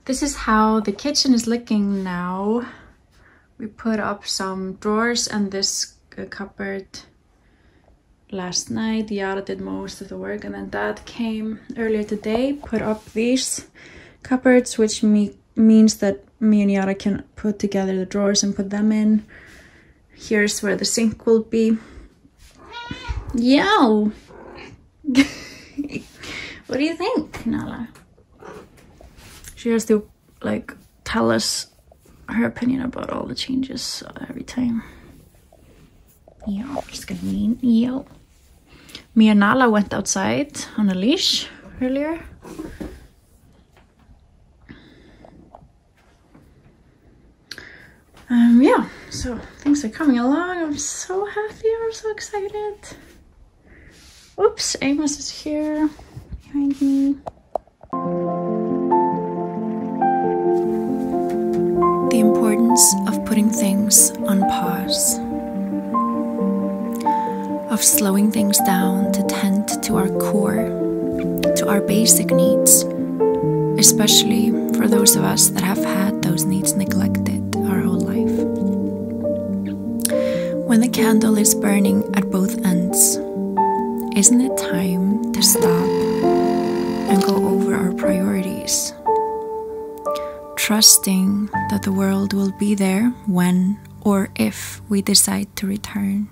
This is how the kitchen is looking now. We put up some drawers and this cupboard last night. Yara did most of the work, and then Dad came earlier today, put up these cupboards, which means that me and Yara can put together the drawers and put them in. Here's where the sink will be. Yo! What do you think, Nala? She has to like tell us her opinion about all the changes every time. Yo, just gonna mean yo. Me and Nala went outside on a leash earlier. Yeah, so things are coming along. I'm so happy. I'm so excited. Oops, Amos is here behind me. The importance of putting things on pause, of slowing things down to tend to our core, to our basic needs, especially for those of us that have had those needs neglected our whole life. When the candle is burning at both ends, isn't it time to stop and go over our priorities? Trusting that the world will be there when or if we decide to return.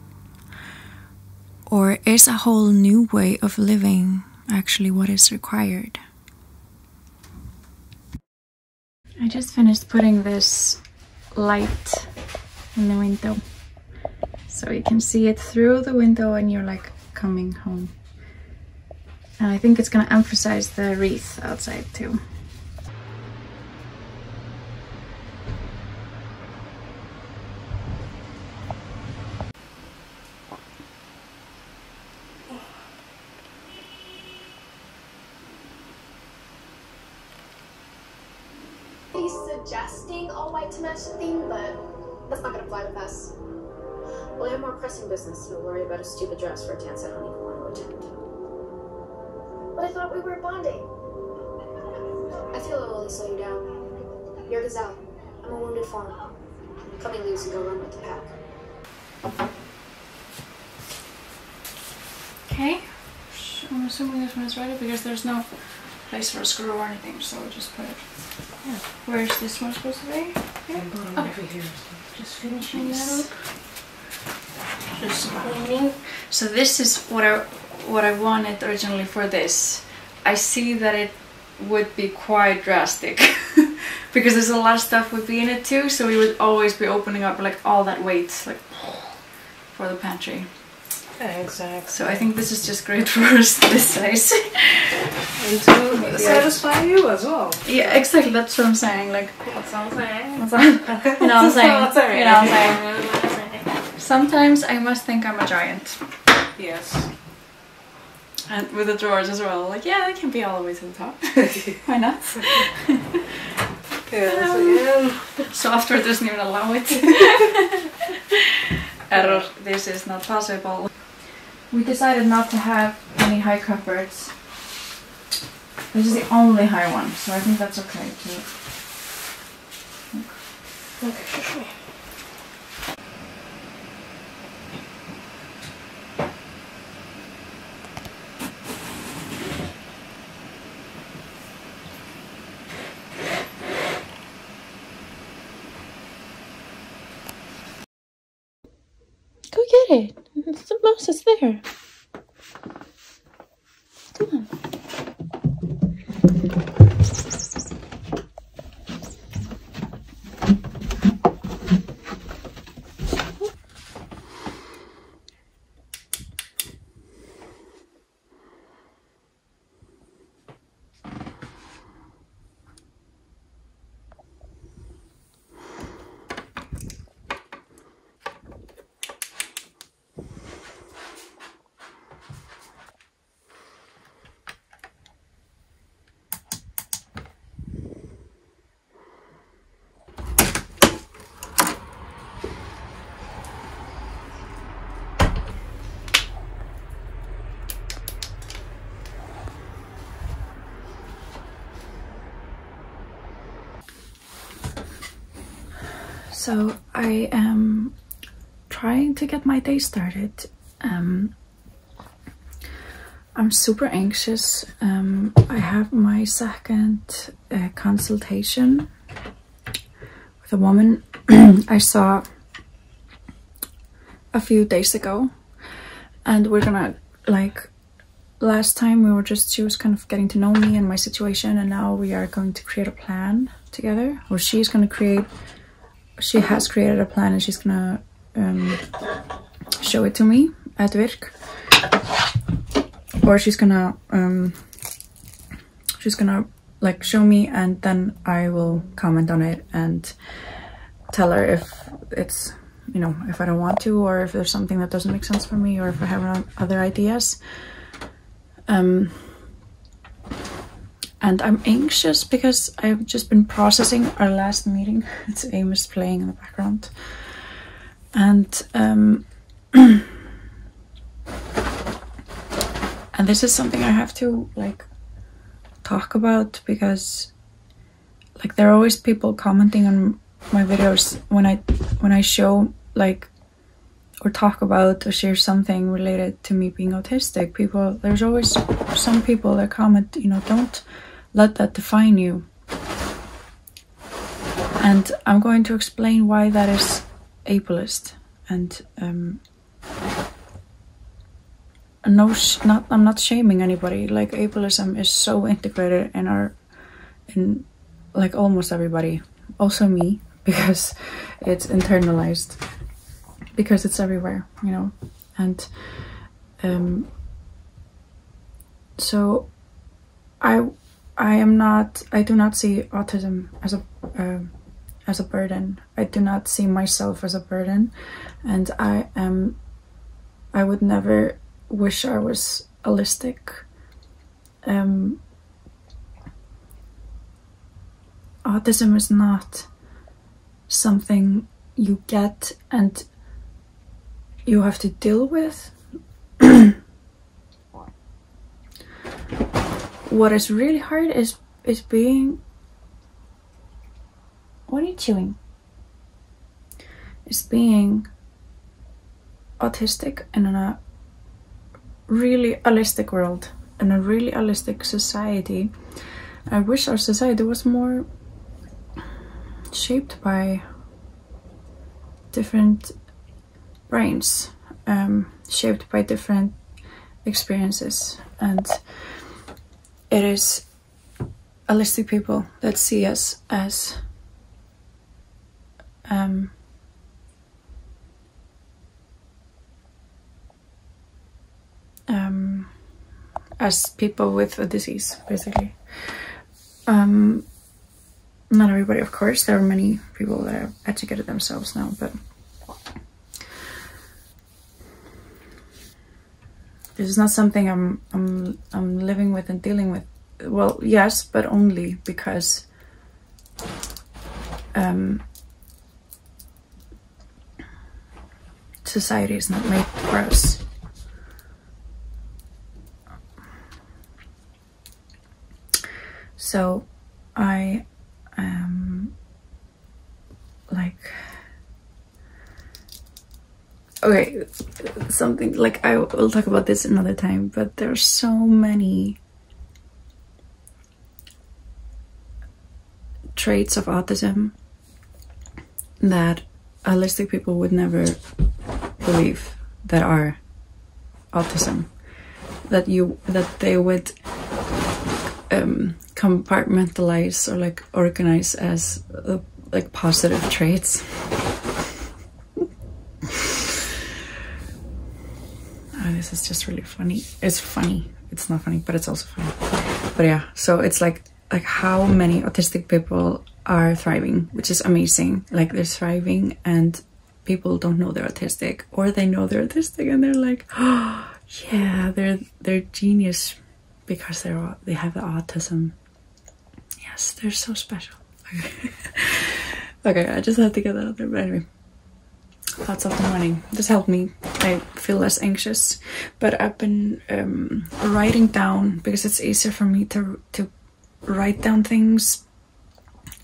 Or is a whole new way of living actually what is required? I just finished putting this light in the window, so you can see it through the window and you're like coming home. And I think it's gonna emphasize the wreath outside too. He's suggesting all white to match the theme, but that's not gonna fly with us. We'll have more pressing business to worry about a stupid dress for a dance I don't even want to attend. But I thought we were bonding. I feel it will only slow you down. You're a gazelle. I'm a wounded fawn. Cut me loose and go run with the pack. Okay, I'm assuming this one is ready because there's no place for a screw or anything, so we'll just put it. Yeah. Where's this one supposed to be? Here? Oh. Here. Just finishing that up. Just cleaning. So this is what I wanted originally for this. I see that it would be quite drastic because there's a lot of stuff would be in it too, so we would always be opening up like all that weight like for the pantry. Exactly. So I think this is just great for us this size. And to satisfy you as well. Yeah, exactly. That's what I'm saying. Like, That's what I'm saying. you know what I'm saying? You know what I'm saying? Sometimes I must think I'm a giant. Yes. And with the drawers as well. Like, yeah, they can be all the way to the top. Why not? So after it doesn't even allow it. Error. This is not possible. We decided not to have any high cupboards. This is the only high one, so I think that's okay too. Okay. Go get it. The mouse is there. Come on. So I am trying to get my day started. I'm super anxious. I have my second consultation with a woman I saw a few days ago, and we're gonna, like, last time she was kind of getting to know me and my situation, and now we are going to create a plan together, or she has created a plan, and she's gonna show it to me at work, or she's gonna like show me, and then I will comment on it and tell her if it's, you know, if I don't want to, or if there's something that doesn't make sense for me, or if I have other ideas. And I'm anxious because I've just been processing our last meeting. It's Amos playing in the background. And and this is something I have to, like, talk about, because, like, there are always people commenting on my videos when I show, like, or talk about or share something related to me being autistic. There's always some people that comment, you know, don't let that define you. And I'm going to explain why that is ableist. And I'm not shaming anybody. Like, ableism is so integrated in like almost everybody, also me, because it's internalized, because it's everywhere, you know. And so I do not see autism as a burden. I do not see myself as a burden, and I would never wish I was autistic. Autism is not something you get and you have to deal with. What is really hard is being... What are you chewing? Is being autistic in a really holistic world, in a really holistic society. I wish our society was more shaped by different brains, shaped by different experiences, and it is holistic people that see us as people with a disease, basically. Not everybody, of course. There are many people that have educated themselves now, but this is not something I'm living with and dealing with. Well, yes, but only because society is not made for us. So I am like, okay, something like, I will talk about this another time, but there are so many traits of autism that holistic people would never believe that are autism, that they would compartmentalize or like organize as like positive traits. Oh, this is just really funny. It's funny. It's not funny, but it's also funny. But yeah, so it's like how many autistic people are thriving, which is amazing. Like, they're thriving and people don't know they're autistic, or they know they're autistic and they're like, oh yeah, they're genius because they have the autism. Yes, they're so special. Okay, I just had to get that out there. But anyway, thoughts of the morning. This helped me. I feel less anxious. But I've been writing down, because it's easier for me to write down things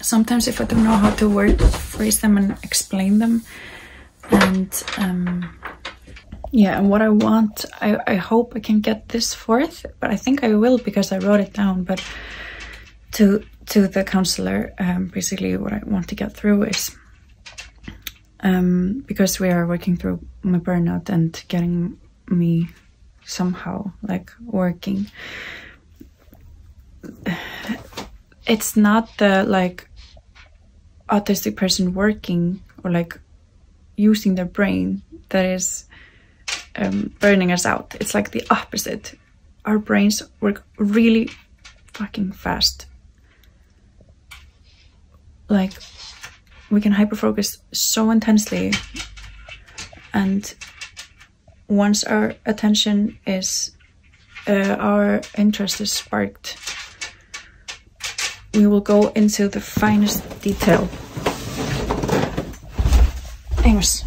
sometimes if I don't know how to phrase them and explain them. And yeah, and what I want, I hope I can get this forth, but I think I will because I wrote it down. But to the counselor, basically what I want to get through is, because we are working through my burnout and getting me somehow like working, it's not the like autistic person working or like using their brain that is burning us out. It's like the opposite. Our brains work really fucking fast. Like we can hyperfocus so intensely, and once our attention is our interest is sparked, we will go into the finest detail. Amos,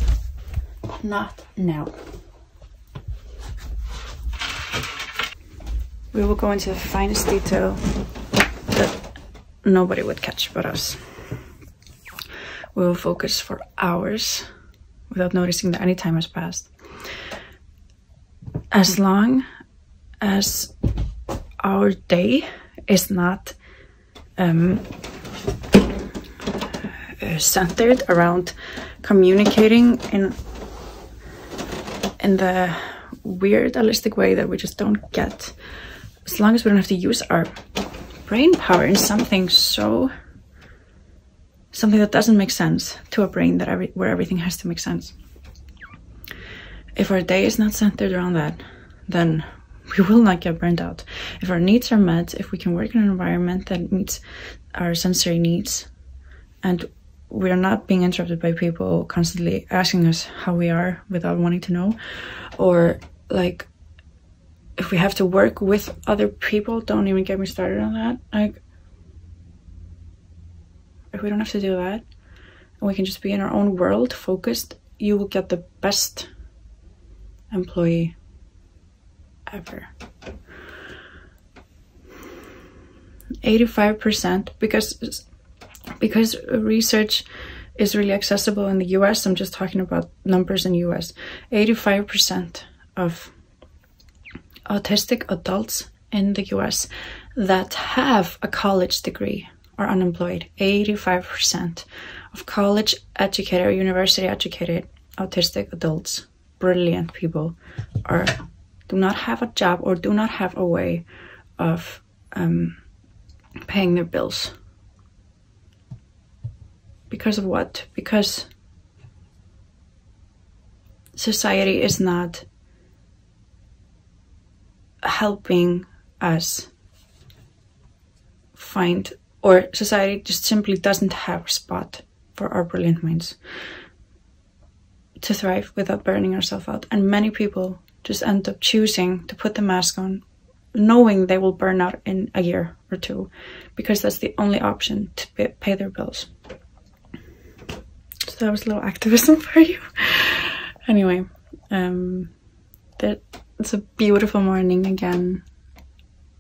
not now. We will go into the finest detail that nobody would catch but us. We will focus for hours without noticing that any time has passed. As long as our day is not centered around communicating in the weird holistic way that we just don't get, as long as we don't have to use our brain power in something that doesn't make sense to a brain where everything has to make sense. If our day is not centered around that, then we will not get burned out. If our needs are met, if we can work in an environment that meets our sensory needs, and we are not being interrupted by people constantly asking us how we are without wanting to know, or like if we have to work with other people, don't even get me started on that. Like if we don't have to do that and we can just be in our own world focused, you will get the best employee ever. 85%, because research is really accessible in the US, I'm just talking about numbers in US, 85% of autistic adults in the US that have a college degree are unemployed. 85% of college educated or university educated autistic adults, brilliant people, do not have a job or do not have a way of paying their bills. Because of what? Because society is not helping us find, or society just simply doesn't have a spot for our brilliant minds to thrive without burning ourselves out. And many people just end up choosing to put the mask on, knowing they will burn out in a year or two, because that's the only option to pay their bills. So that was a little activism for you. Anyway, it's a beautiful morning again.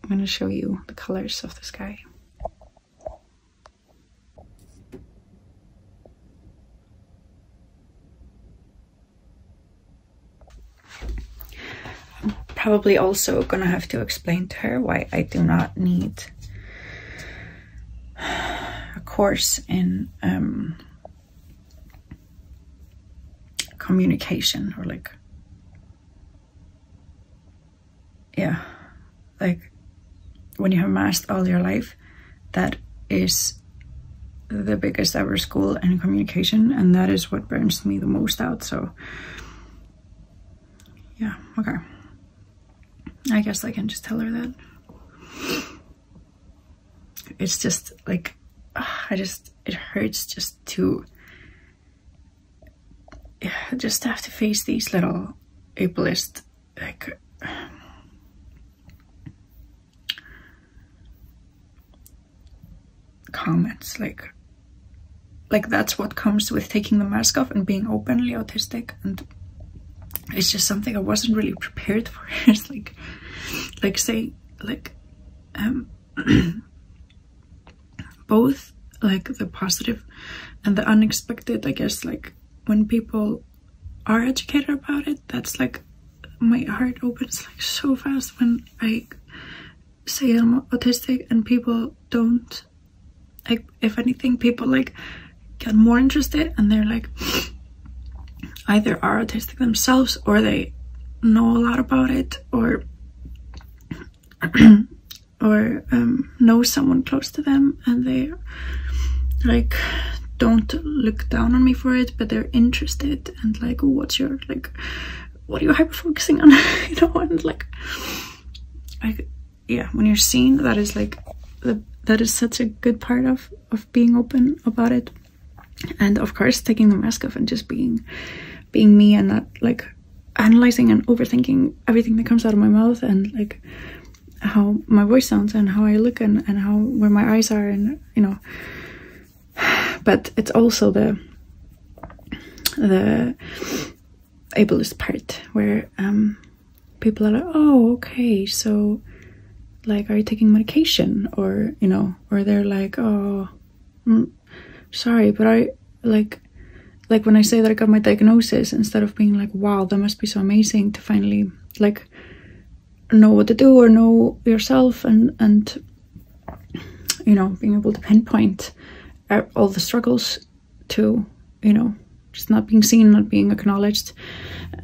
I'm going to show you the colors of the sky. I'm probably also going to have to explain to her why I do not need a course in communication, or like, yeah, like when you have masked all your life, that is the biggest ever school in communication, and that is what burns me the most out. So yeah, okay, I guess I can just tell her that. It's just like, it hurts just to have to face these little ableist like comments, like that's what comes with taking the mask off and being openly autistic, and it's just something I wasn't really prepared for. It's like say like both like the positive and the unexpected, I guess. Like when people are educated about it, that's like my heart opens like so fast when I say I'm autistic and people don't. Like if anything, people like get more interested and they're like either are autistic themselves or they know a lot about it, or or know someone close to them and they like don't look down on me for it, but they're interested and like, oh, what are you hyper focusing on? You know, and like yeah, when you're seen, that is like that is such a good part of being open about it. And of course taking the mask off and just being me and not like analyzing and overthinking everything that comes out of my mouth, and like how my voice sounds and how I look and how where my eyes are, and you know. But it's also the ableist part where people are like, oh, okay, so like, are you taking medication? Or, you know, or they're like, oh, sorry, but I like when I say that I got my diagnosis, instead of being like, wow, that must be so amazing to finally like know what to do or know yourself, and you know, being able to pinpoint all the struggles to, you know, just not being seen, not being acknowledged,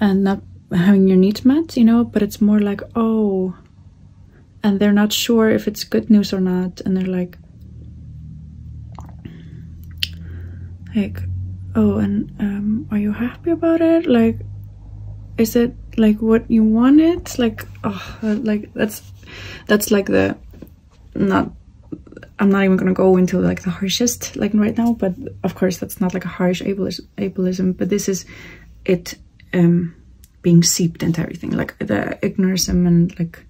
and not having your needs met, you know. But it's more like, oh, and they're not sure if it's good news or not, and they're like, oh, and are you happy about it? Like, is it like what you wanted? Like, oh, like that's like the not. I'm not even gonna go into like the harshest like right now, but of course that's not like a harsh ableism, but this is it being seeped into everything, like the ignorism and like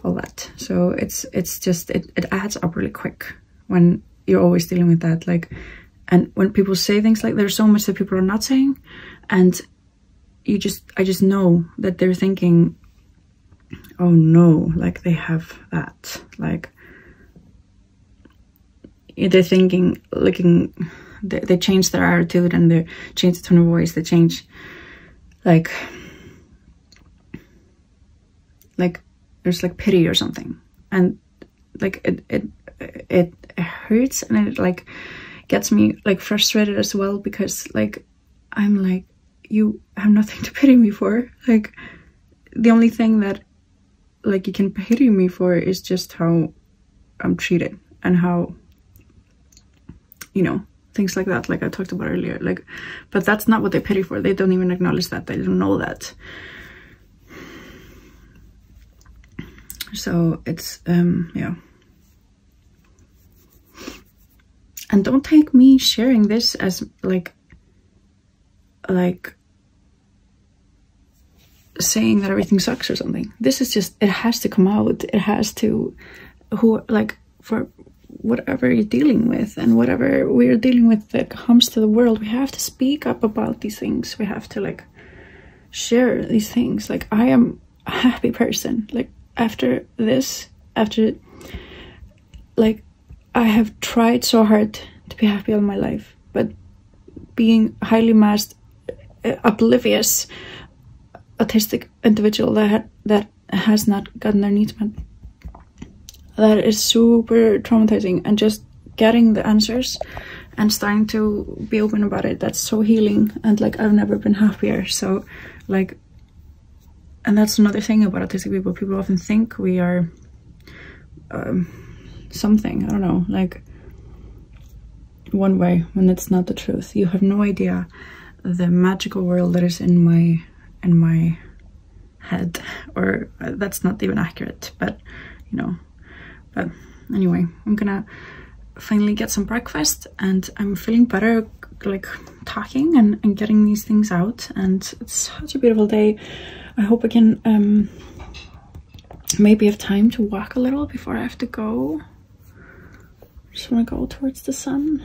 all that. So it's just it adds up really quick when you're always dealing with that, like, and when people say things like, there's so much that people are not saying, and I just know that they're thinking, oh no, like they have that, like they're thinking, looking, they change their attitude and they change the tone of voice, they change like there's like pity or something, and like it hurts, and it like gets me like frustrated as well, because like I'm like, you have nothing to pity me for. Like the only thing that like you can pity me for is just how I'm treated and how, you know, things like that, like I talked about earlier. Like, but that's not what they pity for. They don't even acknowledge that. They don't know that. So it's yeah. And don't take me sharing this as like saying that everything sucks or something. This is just, it has to come out. It has to, for whatever you're dealing with and whatever we're dealing with that comes to the world, we have to speak up about these things. We have to like share these things. Like, I am a happy person. Like after this, like I have tried so hard to be happy all my life, but being highly masked, oblivious, autistic individual that has not gotten their needs met, that is super traumatizing. And just getting the answers and starting to be open about it, that's so healing. And like, I've never been happier. So like, and that's another thing about autistic people. People often think we are something, I don't know, like one way, when it's not the truth. You have no idea the magical world that is in my head, or that's not even accurate, but you know. But anyway, I'm gonna finally get some breakfast, and I'm feeling better, like talking and getting these things out. And it's such a beautiful day. I hope I can maybe have time to walk a little before I have to go. Just want to go towards the sun,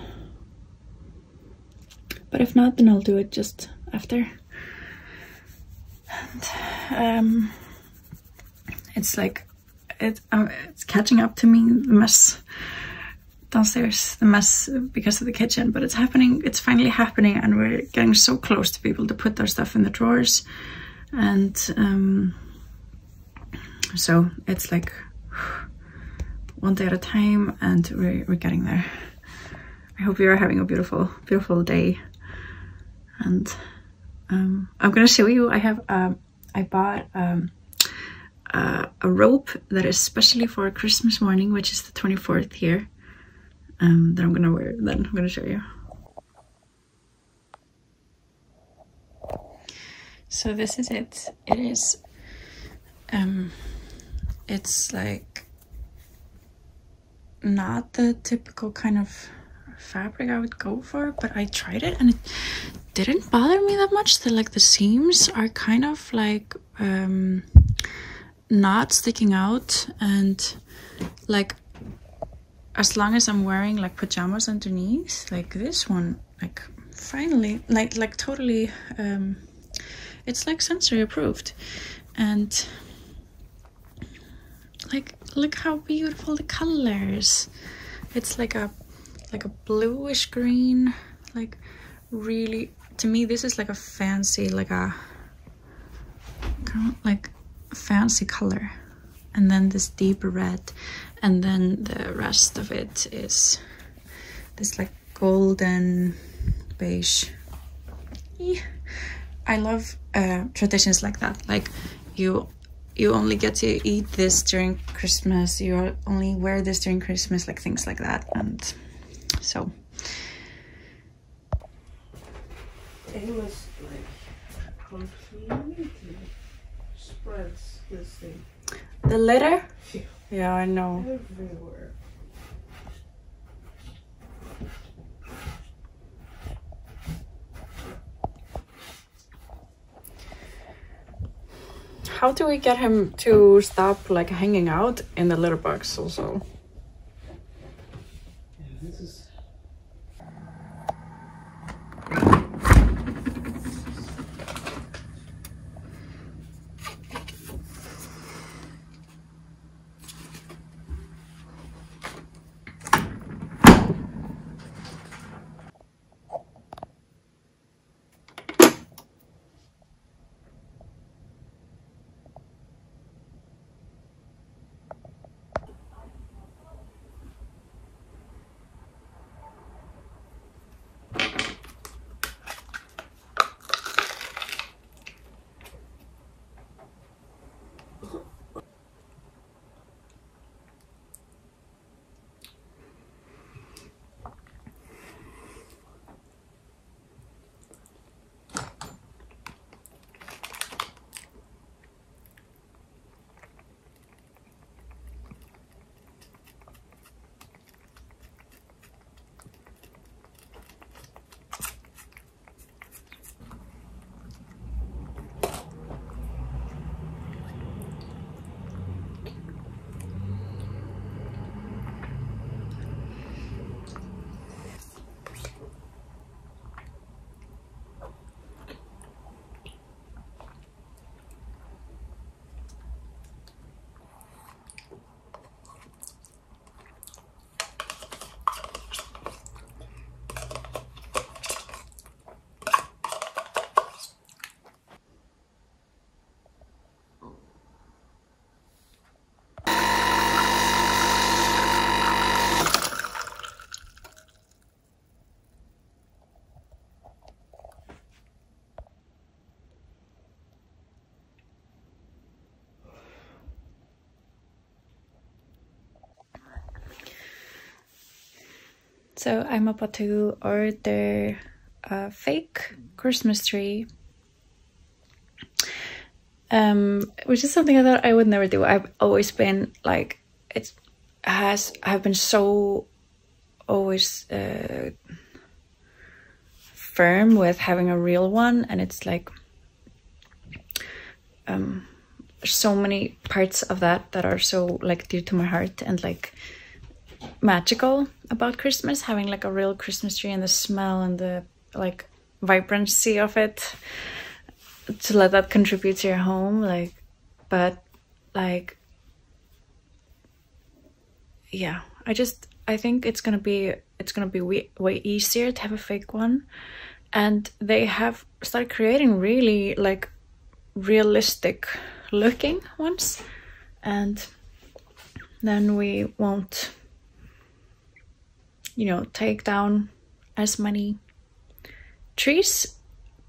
but if not, then I'll do it just after. And it's like it's catching up to me, the mess downstairs, the mess because of the kitchen, but it's happening. It's finally happening, and we're getting so close to be able to put our stuff in the drawers. And so it's like one day at a time, and we're getting there. I hope you are having a beautiful, beautiful day. And I'm gonna show you. I bought a rope that is specially for Christmas morning, which is the 24th here. That I'm gonna wear. Then I'm gonna show you. So this is it. It is. It's like not the typical kind of fabric I would go for, but I tried it and it didn't bother me that much. The seams are kind of like not sticking out, and like as long as I'm wearing like pajamas underneath, like this one, like finally, like totally, it's like sensory approved. And like look how beautiful the colors. It's like a bluish green, like really, to me this is like a fancy, like a kind of like a fancy color. And then this deep red, and then the rest of it is this like golden beige. I love traditions like that. Like you only get to eat this during Christmas, you only wear this during Christmas, like things like that. And so it was like completely spreads this thing. the litter, yeah, I know. Everywhere. How do we get him to stop like hanging out in the litter box also? Yeah, this is. So I'm about to order a fake Christmas tree, which is something I thought I would never do. I've always been like, I've been so always firm with having a real one, and it's like so many parts of that are so like dear to my heart and like magical about Christmas, having like a real Christmas tree and the smell and the like vibrancy of it, to let that contribute to your home. Like, but like, yeah, I think it's gonna be way easier to have a fake one. And they have started creating really like realistic looking ones, and then we won't, you know, take down as many trees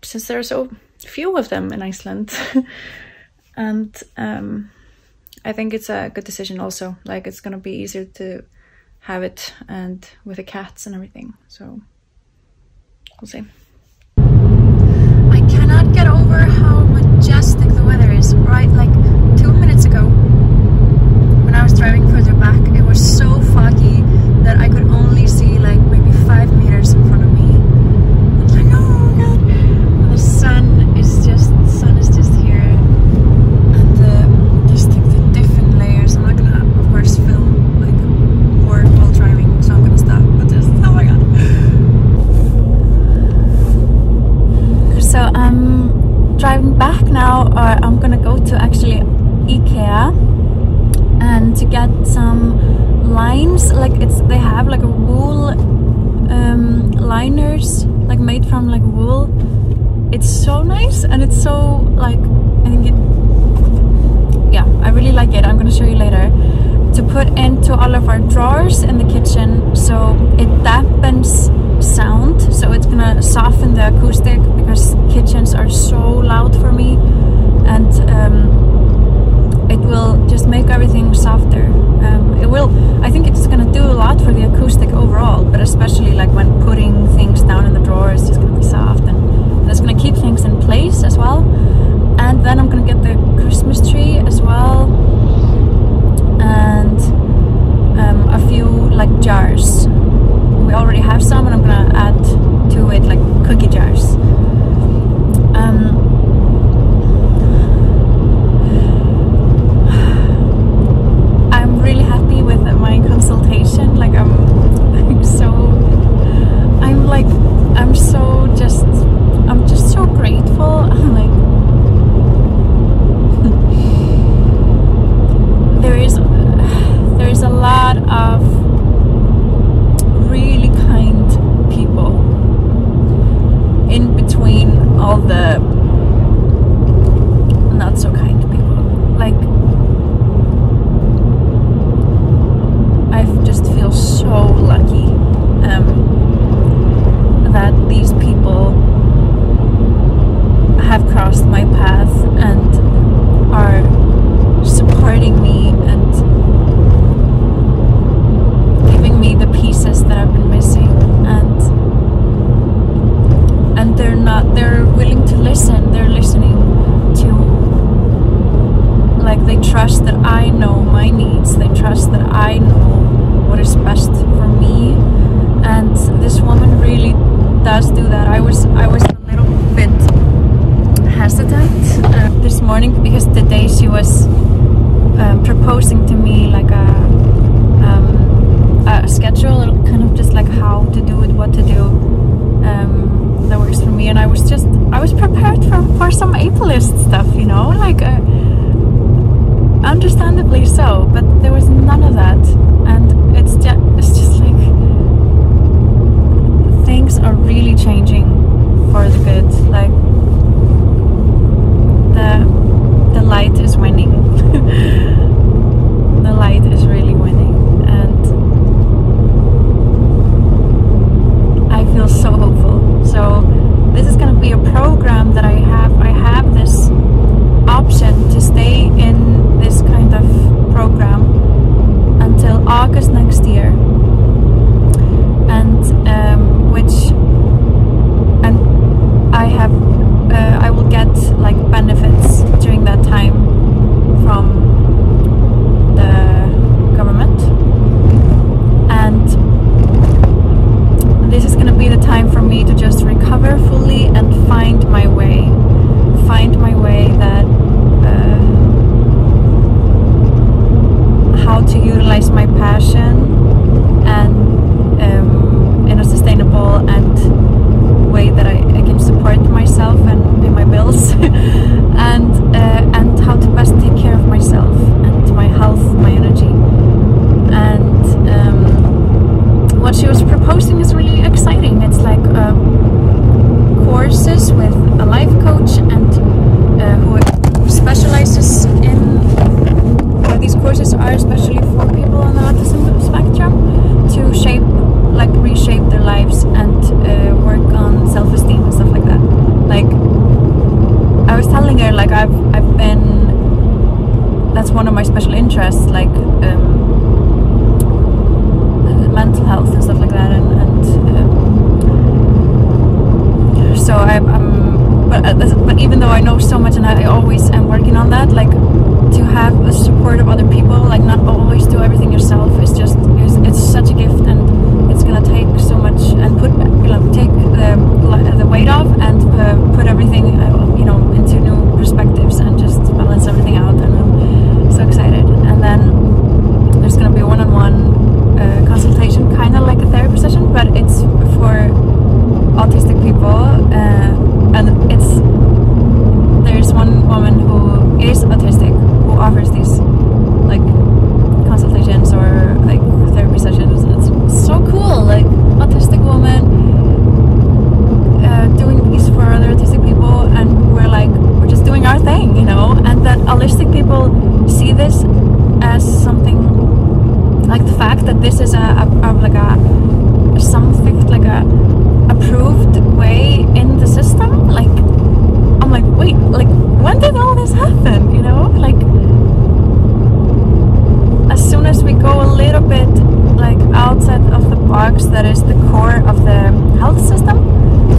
since there are so few of them in Iceland. And I think it's a good decision also. Like, it's gonna be easier to have it and with the cats and everything, so we'll see. I cannot get over how majestic the weather is. Right, like 2 minutes ago when I was driving further back, it was so foggy that I could only see like maybe 5 meters in front of me. It's like, oh god, and the sun is just here, and just like the different layers. I'm not gonna, of course, film like more while driving, so I'm gonna stop, but just, oh my god. So I'm driving back now. I'm gonna go to actually IKEA and to get some lines. Like, they have like a wool liners, like made from like wool. It's so nice, and it's so like, I think yeah, I really like it. I'm gonna show you later. To put into all of our drawers in the kitchen, so it dampens sound, so it's gonna soften the acoustic, because kitchens are so loud for me, and it will just make everything softer. It will, I think it's gonna do a lot for the acoustic overall, but especially like when putting things down in the drawer, it's just gonna be soft, and it's gonna keep things in place as well. And then I'm gonna get the Christmas tree as well, and a few like jars. We already have some, and I'm gonna add to it like cookie jars. I'm really happy with my consultation. Like, I'm just so grateful. I'm like, there is a lot of really kind people in between all the not so kind people. Like, I just feel so lucky that these people have crossed my path and are supporting me and giving me the pieces that I've been missing, and they're willing to listen. They're listening to, like, they trust that I know my needs. They trust that I know what is best for me, and this woman really does do that. I was a little bit hesitant this morning, because the day she was proposing to me like a schedule, kind of just like how to do it, what to do, that works for me. And I was prepared for some ableist stuff, you know, like understandably so, but there was none of that. And it's just like, things are really changing for the good. Like, the light is winning. The light is really winning, and I feel so hopeful. So this is going to be a program that I have this option to stay in this kind of program hosting is really exciting. It's like courses with a life coach and who specializes in these courses are especially for people on the autism spectrum to reshape their lives and work on self-esteem and stuff like that. Like I was telling her, like I've been, that's one of my special interests, like mental health and stuff like that, and so but even though I know so much and I always am working on that, like to have the support of other people, like not always do everything yourself, is just it's such a gift, and it's gonna take so much and take the weight off and put everything into new perspectives and just balance everything out, and I'm so excited. And then there's gonna be a one-on-one consultation, kind of like a therapy session, but it's for autistic people, and there's one woman who is autistic who offers these like consultations or like therapy sessions. It's so cool, like autistic woman doing these for other autistic people, and we're just doing our thing, and that autistic people see this as something, like the fact that this is something like a approved way in the system. Like I'm like, wait, like when did all this happen? Like as soon as we go a little bit like outside of the box that is the core of the health system,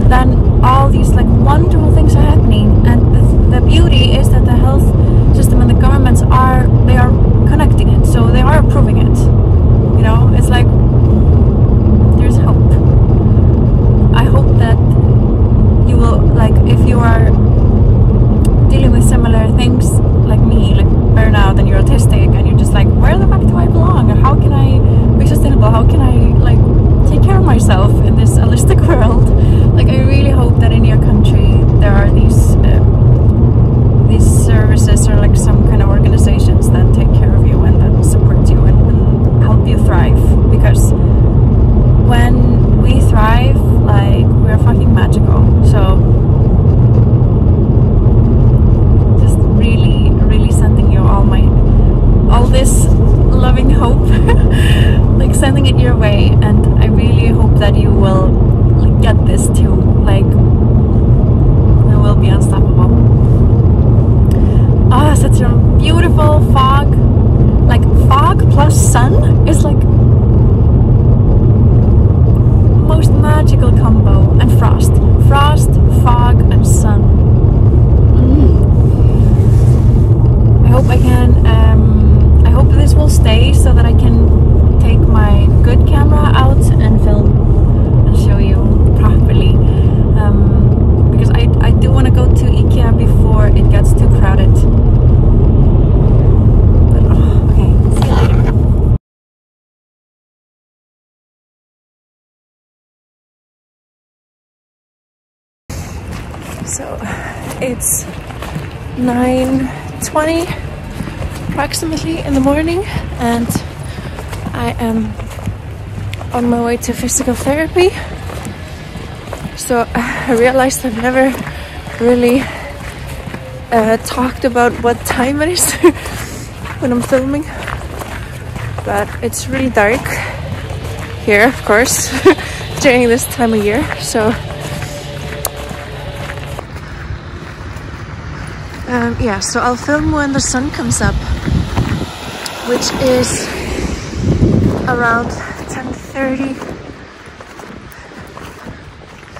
then all these like wonderful things are happening. And the beauty is that the health system and the governments are connecting it, so they are approving it. It's like there's hope. I hope that you will, like, if you are dealing with similar things like me, like burnout, and you're autistic, and you're just like, where the fuck do I belong? Or how can I be sustainable? How can I like take care of myself in this holistic world? Like, I really hope that in your country there are these services or like some kind of organizations that take care of you and that support you and help you thrive. Because when we thrive, like, we're fucking magical. So just really, really sending you all this loving hope, like sending it your way, and I really hope that you will like get this too. Like, it will be unstoppable. Ah, such a beautiful fog. Like fog plus sun is like most magical combo. And frost, fog, and sun. I hope I can. I hope this will stay so that I can take my good camera out and film and show you properly. Because I do want to go to IKEA before it gets too crowded. But okay, see you later. So it's 9:20 approximately in the morning, and I am on my way to physical therapy. So I realized I've never really talked about what time it is when I'm filming, but it's really dark here, of course, during this time of year. So yeah, so I'll film when the sun comes up, which is around 10:30,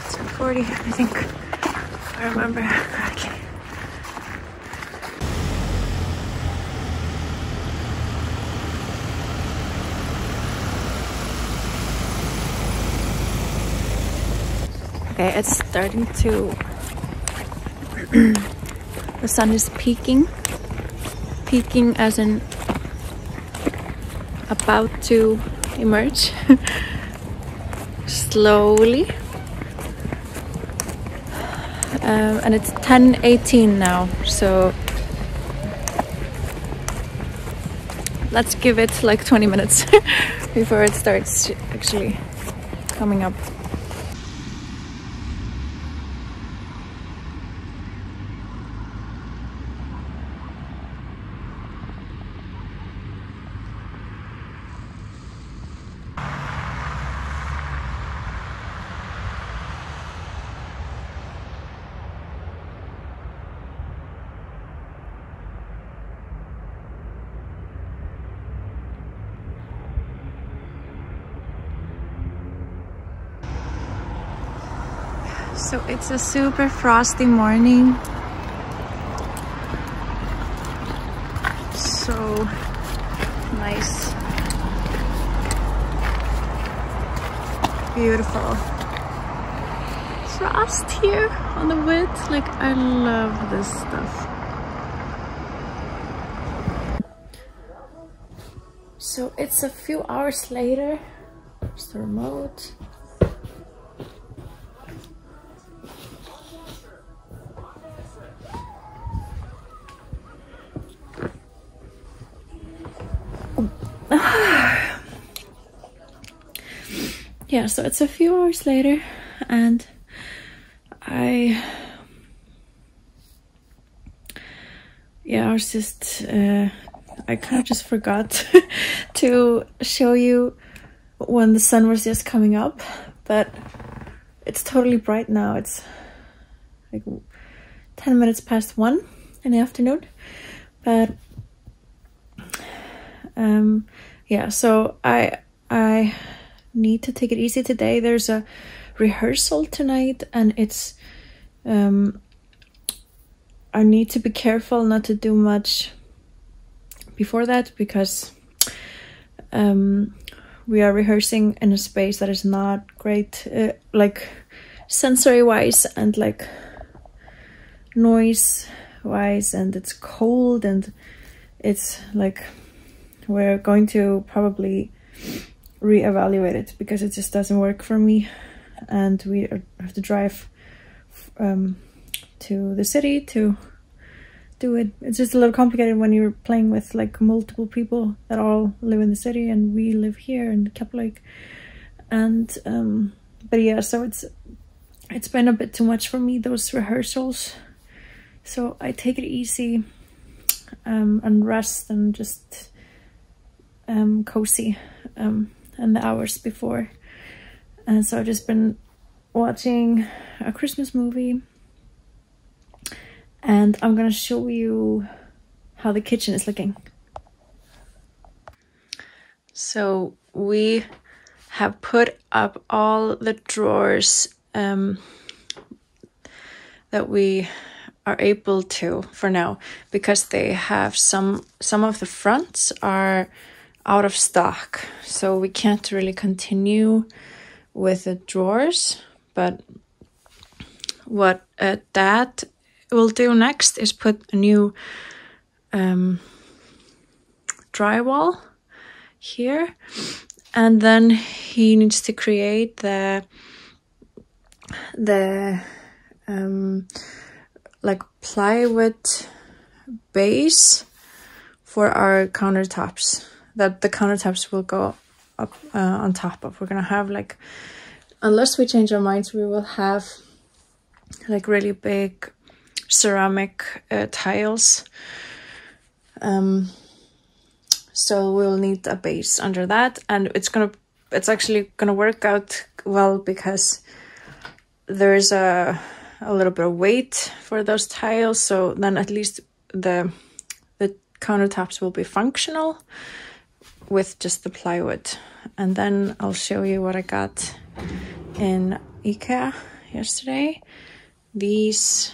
10:40, I think, if I remember correctly. Okay, it's starting to the sun is peaking as in about to emerge slowly, and it's 10:18 now, so let's give it like 20 minutes before it starts actually coming up. So it's a super frosty morning. So nice. Beautiful. Frost here on the wood. Like, I love this stuff. So it's a few hours later. There's the remote. Yeah, so it's a few hours later, and I was just I kind of just forgot to show you when the sun was just coming up, but it's totally bright now. It's like 10 minutes past 1 in the afternoon, but yeah, so I need to take it easy today. There's a rehearsal tonight, and it's I need to be careful not to do much before that, because we are rehearsing in a space that is not great, like sensory wise and like noise wise, and it's cold, and it's like we're going to probably reevaluate it because it just doesn't work for me, and we have to drive to the city to do it. It's just a little complicated when you're playing with like multiple people that all live in the city, and we live here in Keflavík. And but yeah, so it's been a bit too much for me, those rehearsals, so I take it easy and rest and just cozy and the hours before. And so I've just been watching a Christmas movie, and I'm gonna show you how the kitchen is looking. So we have put up all the drawers that we are able to for now, because they have some of the fronts are out of stock, so we can't really continue with the drawers. But what Dad will do next is put a new drywall here, and then he needs to create the like plywood base for our countertops, that the countertops will go up on top of. We're gonna have like, unless we change our minds, we will have like really big ceramic tiles. So we'll need a base under that, and it's actually gonna work out well because there's a little bit of weight for those tiles, so then at least the countertops will be functional with just the plywood. And then I'll show you what I got in IKEA yesterday. These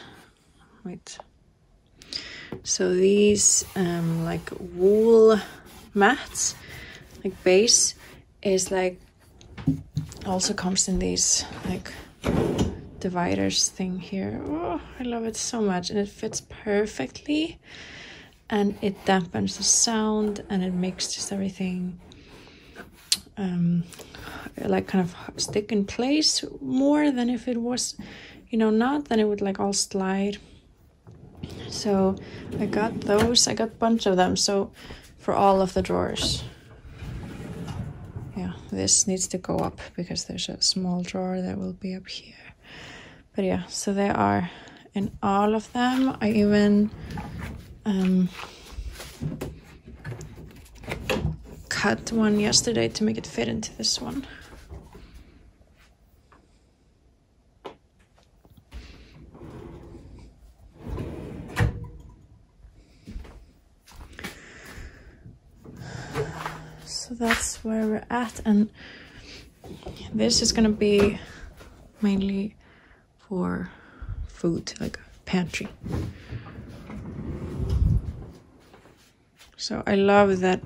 like wool mats, like base, is like also comes in these like dividers thing here. Oh, I love it so much, and it fits perfectly, and it dampens the sound, and it makes just everything like kind of stick in place more than if it was, you know, not, then it would like all slide. So I got those. I got a bunch of them, so for all of the drawers. yeah, this needs to go up because there's a small drawer that will be up here. But yeah, so they are in all of them. I even cut one yesterday to make it fit into this one. So that's where we're at, and this is gonna be mainly for food, like a pantry. So I love that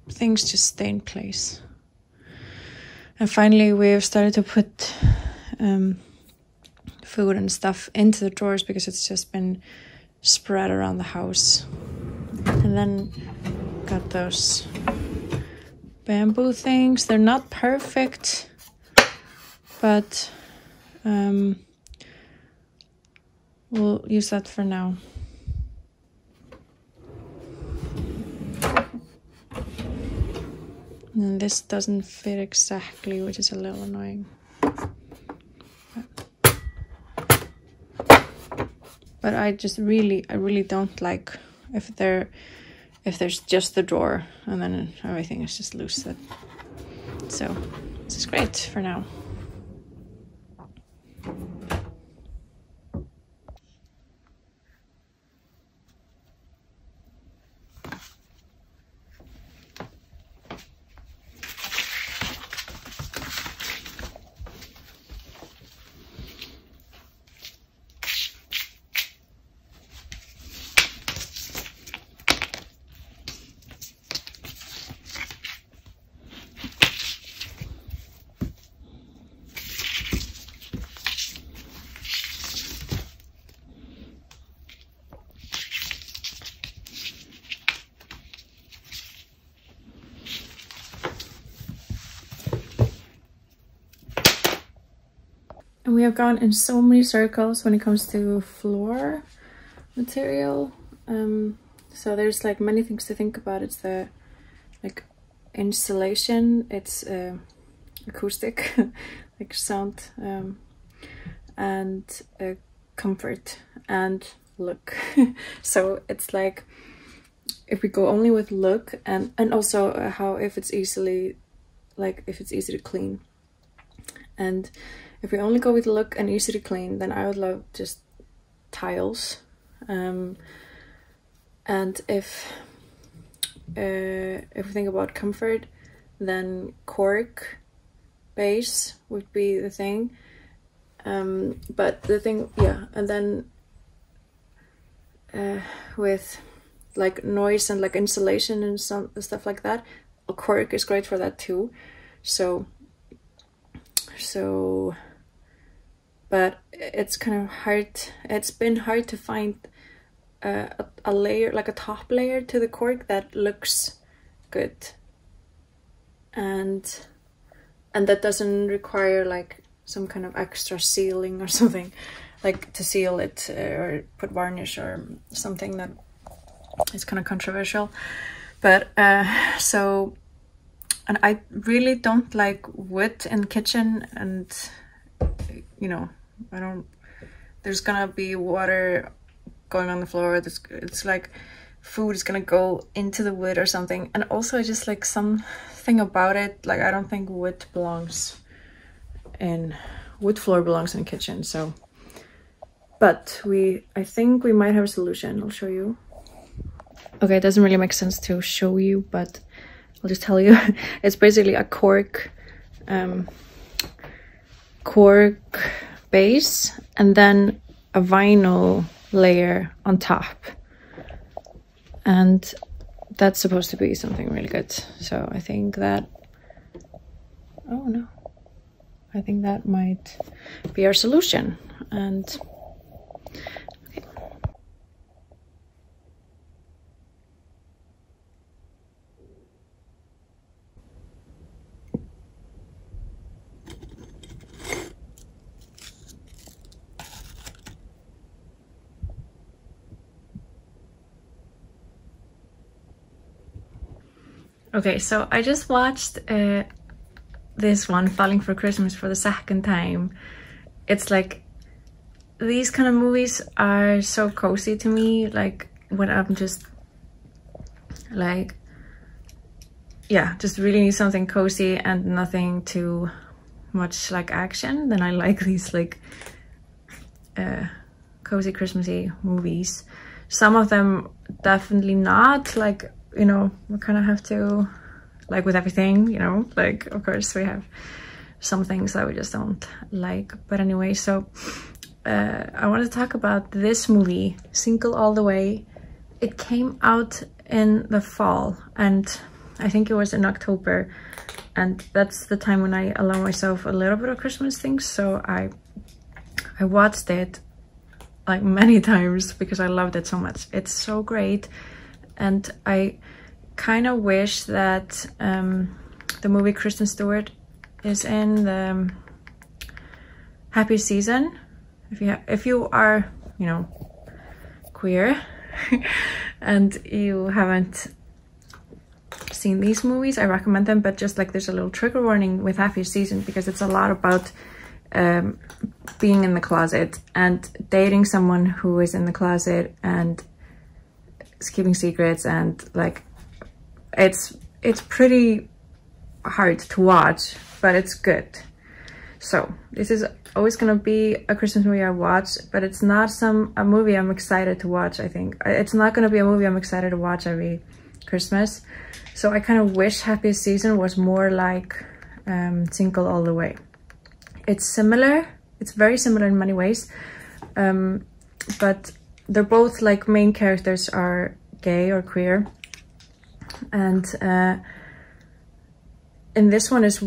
things just stay in place. And finally we've started to put food and stuff into the drawers because it's just been spread around the house. And then got those bamboo things. They're not perfect, but we'll use that for now. And this doesn't fit exactly, which is a little annoying. But I really don't like if there's just the drawer and then everything is just loose. So this is great for now. And we have gone in so many circles when it comes to floor material. So there's like many things to think about. It's the like insulation, it's acoustic, like sound, and comfort and look. So it's like if we go only with look and also how if it's easy to clean. And if we only go with look and easy to clean, then I would love just tiles. And if we think about comfort, then cork base would be the thing. But the thing, yeah, and then with like noise and like insulation and some stuff like that, a cork is great for that too. So but it's kind of hard. It's been hard to find a layer, like a top layer to the cork that looks good, and that doesn't require like some kind of extra sealing or something, like to seal it or put varnish or something that is kind of controversial. But so. And I really don't like wood in the kitchen, and you know, there's gonna be water going on the floor. It's like food is gonna go into the wood or something. And also I just like something about it, like I don't think wood floor belongs in the kitchen. So, but I think we might have a solution. I'll show you. Okay, it doesn't really make sense to show you, but I'll just tell you. It's basically a cork base and then a vinyl layer on top, and that's supposed to be something really good. So I think that, oh no, I think that might be our solution. And okay. Okay, so I just watched this one, Falling for Christmas, for the second time. It's like, these kind of movies are so cozy to me, like when I'm just like, yeah, just really need something cozy and nothing too much like action, then I like these like cozy Christmassy movies. Some of them definitely not, like, you know, we kind of have to, like with everything, you know, like of course we have some things that we just don't like. But anyway, so I want to talk about this movie, Single All the Way. It came out in the fall, and I think it was in October, and that's the time when I allow myself a little bit of Christmas things. So I watched it like many times because I loved it so much. It's so great, and I kind of wish that the movie Kristen Stewart is in the Happy Season. If you are, you know, queer and you haven't seen these movies, I recommend them. But just like, there's a little trigger warning with Happy Season because it's a lot about being in the closet and dating someone who is in the closet and keeping secrets, and like it's pretty hard to watch, but it's good. So this is always gonna be a Christmas movie I watch, but it's not a movie I'm excited to watch. I think it's not gonna be a movie I'm excited to watch every Christmas. So I kind of wish Happy Season was more like Single All the Way. It's similar, it's very similar in many ways, but they're both like, main characters are gay or queer, and in this one is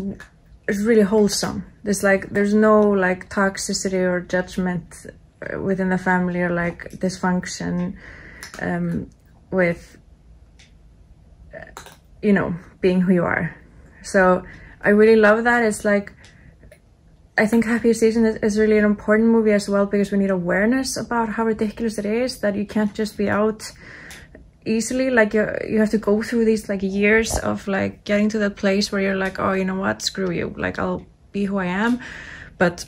really wholesome. There's no like toxicity or judgment within the family, or like dysfunction with, you know, being who you are. So I really love that. It's like, I think Happy Season is really an important movie as well, because we need awareness about how ridiculous it is, that you can't just be out easily. Like you have to go through these like years of like getting to that place where you're like, oh, you know what, screw you, like I'll be who I am. But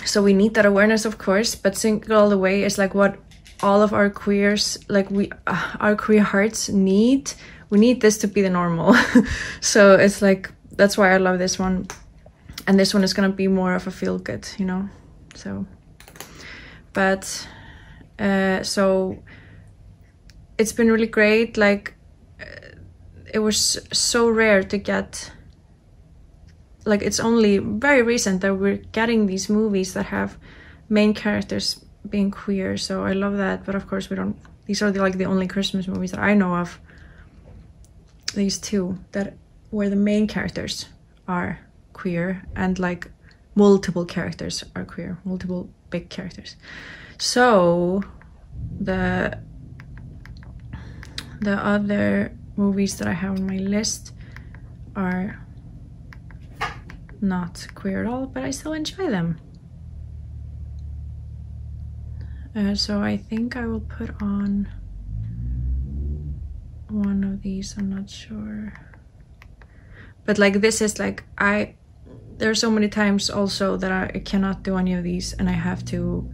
so we need that awareness, of course, but Single All the Way is like what all of our queers, like our queer hearts need. We need this to be the normal. So it's like, that's why I love this one. And this one is gonna be more of a feel good, you know. So but so it's been really great. Like it was so rare to get, like it's only very recent that we're getting these movies that have main characters being queer. So I love that. But of course we don't, these are like the only Christmas movies that I know of, these two, that where the main characters are queer and like multiple characters are queer, multiple big characters. So the other movies that I have on my list are not queer at all, but I still enjoy them. So I think I will put on one of these, I'm not sure. But like this is like, there are so many times also that I cannot do any of these, and I have to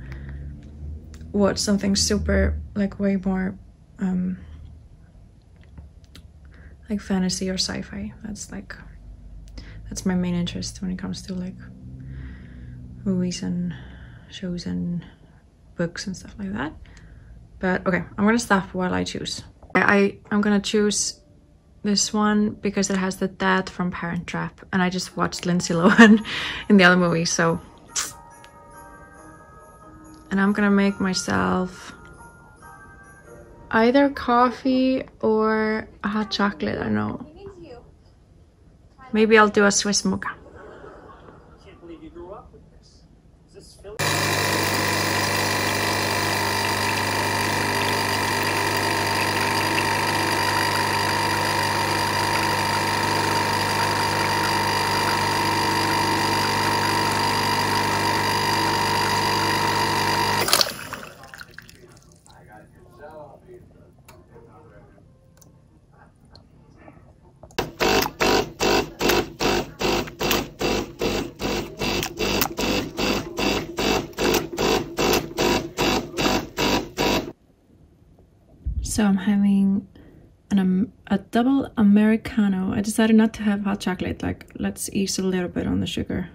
watch something super, like way more like fantasy or sci-fi. That's my main interest when it comes to like movies and shows and books and stuff like that. But okay, I'm gonna stop while I choose. I'm gonna choose this one because it has the dad from Parent Trap, and I just watched Lindsay Lohan in the other movie, so. And I'm gonna make myself either coffee or a hot chocolate, I don't know. Maybe I'll do a Swiss mocha. I can't believe you grew up with this. Is this Philly? So I'm having a double Americano. I decided not to have hot chocolate, like let's ease a little bit on the sugar.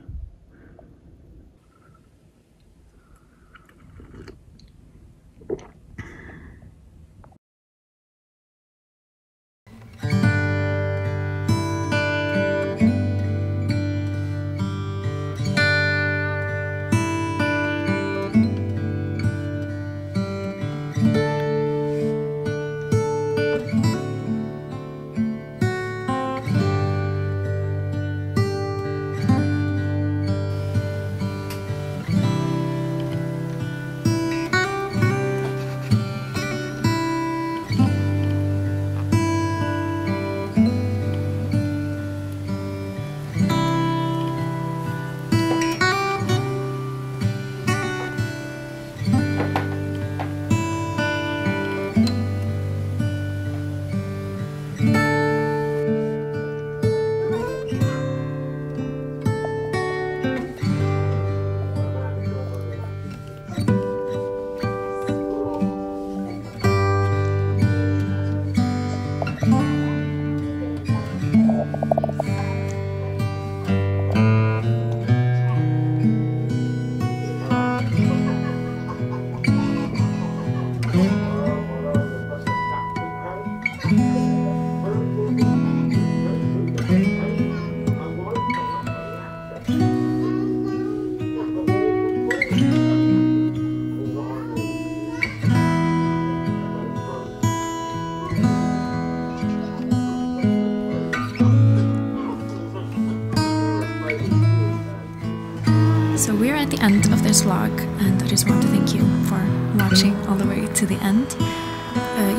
So we're at the end of this vlog, and I just want to thank you for watching all the way to the end.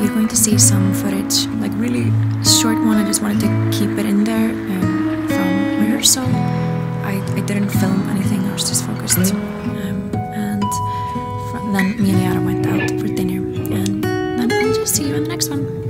You're going to see some footage, like really short one. I just wanted to keep it in there from rehearsal. I didn't film anything, I was just focused. And then me and Yara went out for dinner, and then I'll just see you in the next one.